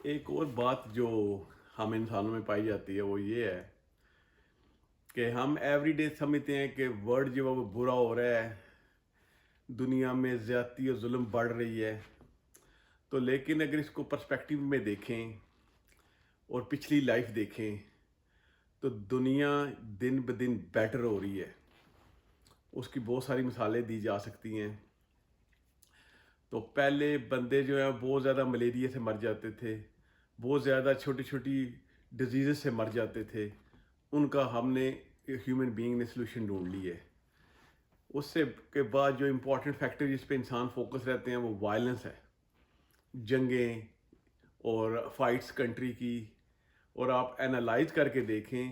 एक और बात जो हम इंसानों में पाई जाती है वो ये है कि हम एवरीडे समझते हैं कि वर्ल्ड जो है वो बुरा हो रहा है, दुनिया में ज़्यादती और जुल्म बढ़ रही है। तो लेकिन अगर इसको पर्सपेक्टिव में देखें और पिछली लाइफ देखें तो दुनिया दिन ब दिन बेटर हो रही है। उसकी बहुत सारी मिसालें दी जा सकती हैं। तो पहले बंदे जो हैं बहुत ज़्यादा मलेरिया से मर जाते थे, बहुत ज़्यादा छोटी छोटी डिजीज़ से मर जाते थे। उनका हमने ह्यूमन बीइंग ने सलूशन ढूंढ ली है। उससे के बाद जो इम्पोर्टेंट फैक्टर जिस पे इंसान फोकस रहते हैं वो वायलेंस है, जंगें और फाइट्स कंट्री की। और आप एनालाइज करके देखें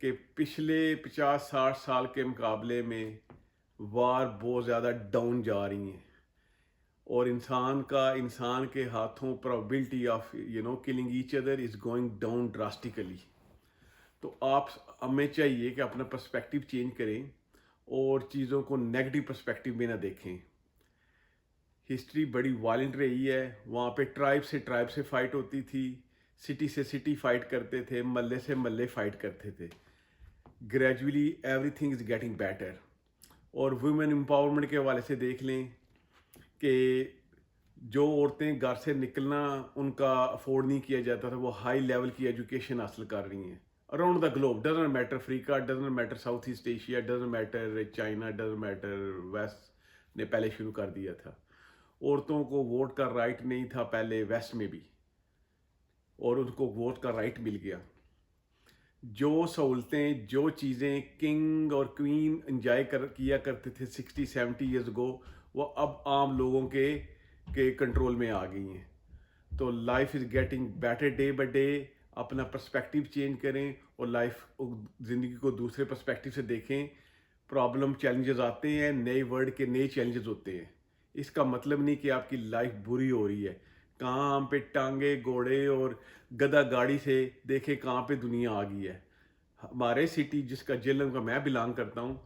कि पिछले 50-60 साल के मुकाबले में वार बहुत ज़्यादा डाउन जा रही हैं और इंसान के हाथों probability of killing each other is going down drastically. तो आप हमें चाहिए कि अपना पर्सपेक्टिव चेंज करें और चीज़ों को नेगेटिव पर्सपेक्टिव में ना देखें। हिस्ट्री बड़ी वायलेंट रही है, वहाँ पे ट्राइब से फाइट होती थी, सिटी से सिटी फाइट करते थे, मल्ले से मल्ले फाइट करते थे। Gradually everything is getting better. और वुमेन एम्पावरमेंट के हवाले से देख लें कि जो औरतें घर से निकलना उनका अफोर्ड नहीं किया जाता था, वो हाई लेवल की एजुकेशन हासिल कर रही हैं around the globe. Doesn't matter Africa, doesn't matter south east Asia, doesn't matter China, doesn't matter west ने पहले शुरू कर दिया था। औरतों को वोट का राइट नहीं था पहले वेस्ट में भी, और उनको वोट का राइट मिल गया। जो सहूलतें, जो चीज़ें किंग और क्वीन इंजॉय किया करते थे 60-70 ईयर्स अगो, वो अब आम लोगों के कंट्रोल में आ गई हैं। तो life is getting better day by day. अपना पर्सपेक्टिव चेंज करें और ज़िंदगी को दूसरे पर्सपेक्टिव से देखें। प्रॉब्लम चैलेंजेस आते हैं, नए वर्ल्ड के नए चैलेंजेस होते हैं। इसका मतलब नहीं कि आपकी लाइफ बुरी हो रही है। कहाँ हम पे टांगे घोड़े और गधा गाड़ी से देखे कहाँ पे दुनिया आ गई है। हमारे सिटी जिसका जिला का मैं बिलोंग करता हूँ,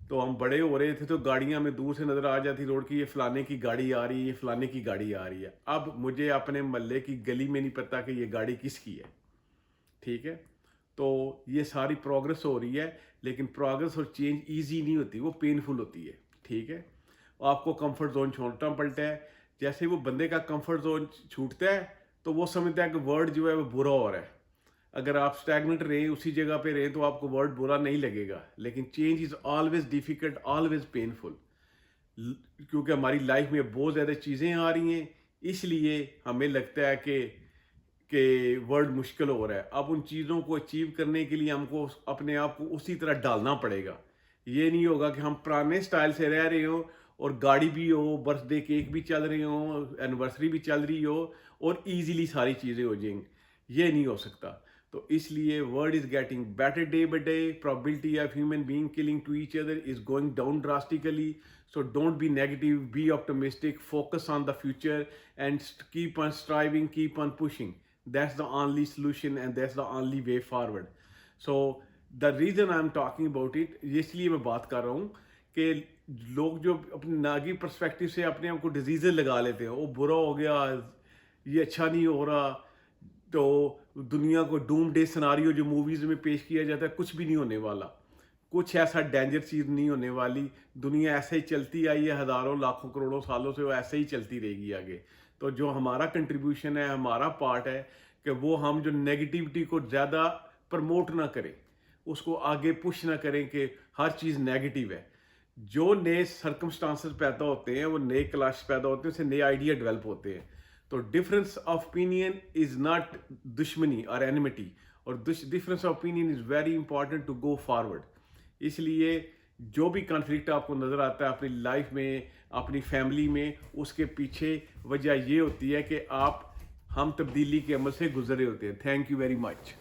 तो हम बड़े हो रहे थे तो गाड़ियाँ में दूर से नज़र आ जाती रोड की, ये फलाने की गाड़ी आ रही है, ये फलाने की गाड़ी आ रही है। अब मुझे अपने मोहल्ले की गली में नहीं पता कि ये गाड़ी किसकी है। ठीक है, तो ये सारी प्रोग्रेस हो रही है, लेकिन प्रोग्रेस और चेंज ईजी नहीं होती, वो पेनफुल होती है। ठीक है, आपको कंफर्ट जोन छोड़ना पड़ता है। जैसे वो बंदे का कंफर्ट जोन छूटता है तो वो समझता है कि वर्ल्ड जो है वो बुरा हो रहा है। अगर आप स्टैगनेंट रहे, उसी जगह पे रहे, तो आपको वर्ल्ड बुरा नहीं लगेगा। लेकिन change is always difficult, always painful, क्योंकि हमारी लाइफ में बहुत ज़्यादा चीज़ें आ रही हैं, इसलिए हमें लगता है कि वर्ल्ड मुश्किल हो रहा है। अब उन चीज़ों को अचीव करने के लिए हमको अपने आप को उसी तरह डालना पड़ेगा। ये नहीं होगा कि हम पुराने स्टाइल से रह रहे हो और गाड़ी भी हो, बर्थडे केक भी चल रहे हो, एनिवर्सरी भी चल रही हो और इजीली सारी चीज़ें हो जाएंगी। ये नहीं हो सकता। तो इसलिए world is getting better day by day. Probability of human being killing to each other is going down drastically. So don't be negative, be optimistic, focus on the future and keep on striving, keep on pushing. That's the only solution and that's the only way forward. So the reason I'm talking about it, इसलिए मैं बात कर रहा हूँ कि लोग जो अपने नागी पर्सपेक्टिव से अपने आप को डिजीज़ लगा लेते हैं, वो बुरा हो गया, ये अच्छा नहीं हो रहा, तो दुनिया को डूम डे सिनारियो जो मूवीज़ में पेश किया जाता है, कुछ भी नहीं होने वाला। कुछ ऐसा डेंजर चीज़ नहीं होने वाली। दुनिया ऐसे ही चलती आई है हज़ारों लाखों करोड़ों सालों से, वो ऐसे ही चलती रहेगी आगे। तो जो हमारा कंट्रीब्यूशन है, हमारा पार्ट है कि वो हम जो नेगेटिविटी को ज़्यादा प्रमोट ना करें, उसको आगे पुश ना करें कि हर चीज़ नेगेटिव है। जो नए सर्कमस्टांसेस पैदा होते हैं, वो नए क्लास पैदा होते हैं, उससे नए आइडिया डेवलप होते हैं। तो difference of opinion is not दुश्मनी और एनिमिटी, और difference of opinion is very important to go forward. इसलिए जो भी कॉन्फ्लिक्ट आपको नज़र आता है अपनी लाइफ में, अपनी फैमिली में, उसके पीछे वजह ये होती है कि हम तब्दीली के अमल से गुजरे होते हैं। Thank you very much.